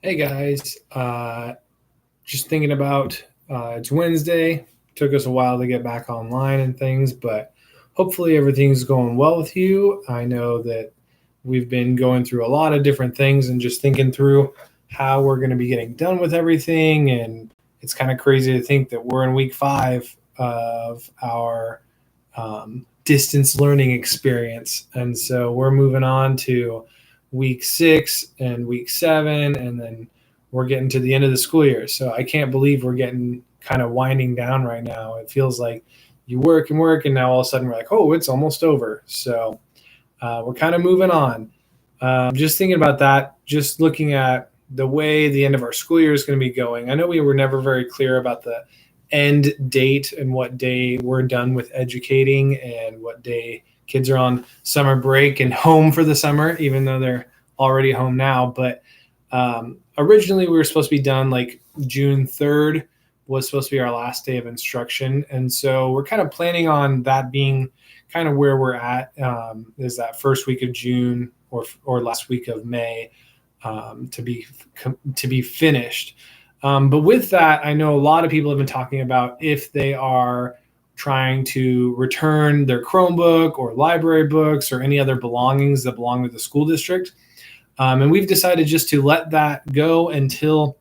Hey guys, just thinking about it's Wednesday. Took us a while to get back online and things, but hopefully everything's going well with you. I know that we've been going through a lot of different things and just thinking through how we're going to be getting done with everything. And it's kind of crazy to think that we're in week 5 of our distance learning experience. And so we're moving on to week 6 and week 7, and then we're getting to the end of the school year. So I can't believe we're getting kind of winding down right now. It feels like you work and work, and now all of a sudden we're like, oh, it's almost over. So we're kind of moving on. Just thinking about that, just looking at the way the end of our school year is going to be going. I know we were never very clear about the end date and what day we're done with educating and what day kids are on summer break and home for the summer, even though they're already home now. But originally, we were supposed to be done like June 3rd was supposed to be our last day of instruction. And so we're kind of planning on that being kind of where we're at, is that first week of June or last week of May, to be finished. But with that, I know a lot of people have been talking about if they are trying to return their Chromebook or library books or any other belongings that belong to the school district. And we've decided just to let that go until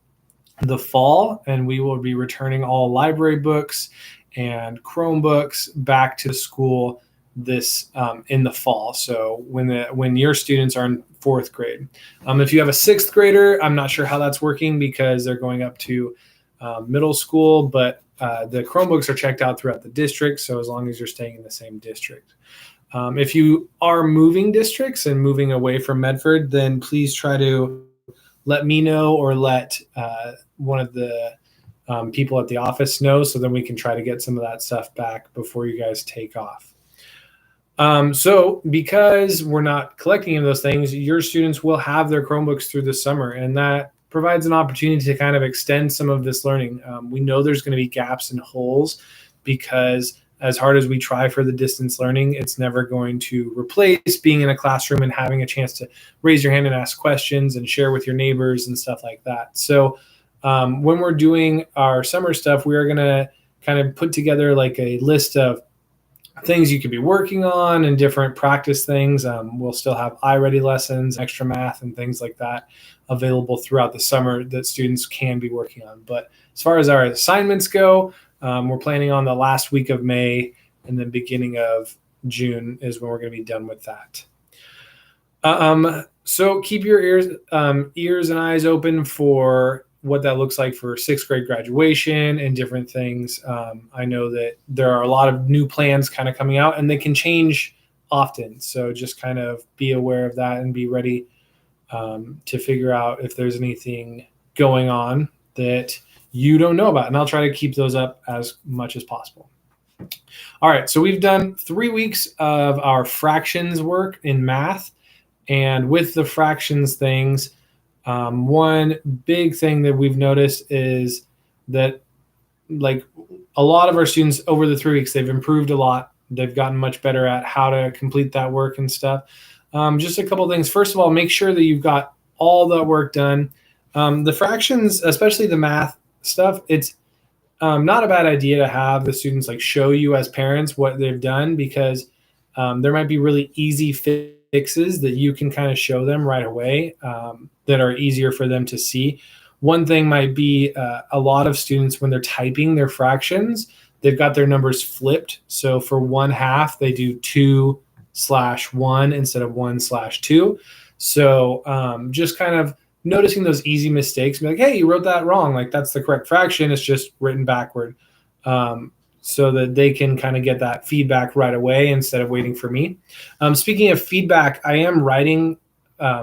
the fall, and we will be returning all library books and Chromebooks back to the school this in the fall. So when your students are in 4th grade, if you have a 6th grader, I'm not sure how that's working because they're going up to middle school, but the Chromebooks are checked out throughout the district. So as long as you're staying in the same district. If you are moving districts and moving away from Medford, then please try to let me know or let one of the people at the office know, so then we can try to get some of that stuff back before you guys take off. So because we're not collecting any of those things, your students will have their Chromebooks through the summer, and that provides an opportunity to kind of extend some of this learning. We know there's going to be gaps and holes because as hard as we try for the distance learning, it's never going to replace being in a classroom and having a chance to raise your hand and ask questions and share with your neighbors and stuff like that. So when we're doing our summer stuff, we are going to kind of put together like a list of things you could be working on and different practice things. We'll still have iReady lessons, extra math, and things like that available throughout the summer that students can be working on. But as far as our assignments go, we're planning on the last week of May and the beginning of June is when we're going to be done with that. So keep your ears and eyes open for what that looks like for 6th grade graduation and different things. I know that there are a lot of new plans kind of coming out, and they can change often. So just kind of be aware of that and be ready to figure out if there's anything going on that you don't know about. And I'll try to keep those up as much as possible. All right, so we've done 3 weeks of our fractions work in math. And with the fractions things, one big thing that we've noticed is that like a lot of our students over the 3 weeks, they've improved a lot. They've gotten much better at how to complete that work and stuff. Just a couple of things. First of all, make sure that you've got all the work done. The fractions, especially the math stuff, it's not a bad idea to have the students like show you as parents what they've done, because there might be really easy fixes that you can kind of show them right away that are easier for them to see. One thing might be a lot of students, when they're typing their fractions, they've got their numbers flipped. So for 1/2, they do 2/1 instead of 1/2. So just kind of noticing those easy mistakes, be like, hey, you wrote that wrong. Like that's the correct fraction. It's just written backward. So that they can kind of get that feedback right away instead of waiting for me. Speaking of feedback, I am writing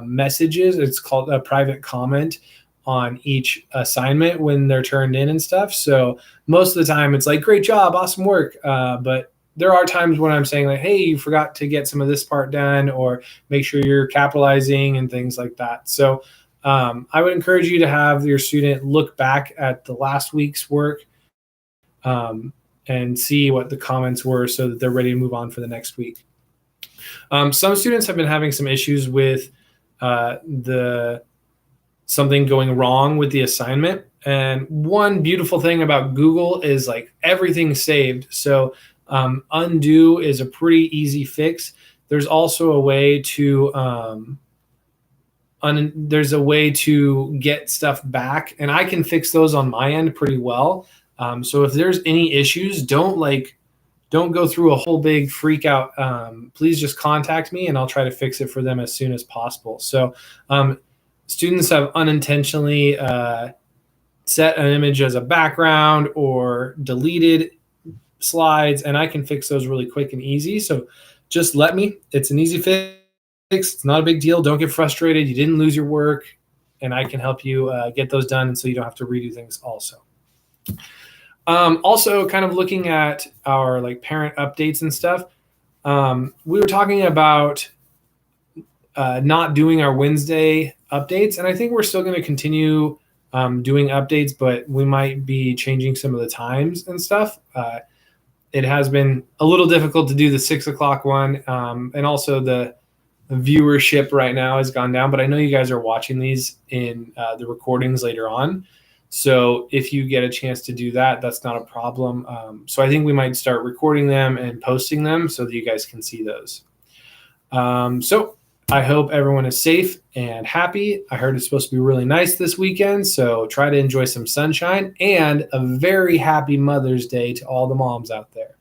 messages. It's called a private comment on each assignment when they're turned in and stuff. So most of the time it's like, great job, awesome work. But there are times when I'm saying like, hey, you forgot to get some of this part done, or make sure you're capitalizing and things like that. So I would encourage you to have your student look back at the last week's work and see what the comments were so that they're ready to move on for the next week. Some students have been having some issues with the something going wrong with the assignment. And one beautiful thing about Google is like everything's saved. So undo is a pretty easy fix. There's also a way to there's a way to get stuff back, and I can fix those on my end pretty well. So if there's any issues, don't go through a whole big freak out. Please just contact me and I'll try to fix it for them as soon as possible. So students have unintentionally set an image as a background or deleted slides, and I can fix those really quick and easy. So just let me. It's an easy fix. It's not a big deal. Don't get frustrated. You didn't lose your work, and I can help you get those done, and so you don't have to redo things also. Also, kind of looking at our like parent updates and stuff, we were talking about not doing our Wednesday updates, and I think we're still going to continue doing updates, but we might be changing some of the times and stuff. It has been a little difficult to do the 6 o'clock one, and also the viewership right now has gone down, but I know you guys are watching these in the recordings later on. So if you get a chance to do that, that's not a problem. So I think we might start recording them and posting them so that you guys can see those. So I hope everyone is safe and happy. I heard it's supposed to be really nice this weekend, so try to enjoy some sunshine, and a very happy Mother's Day to all the moms out there.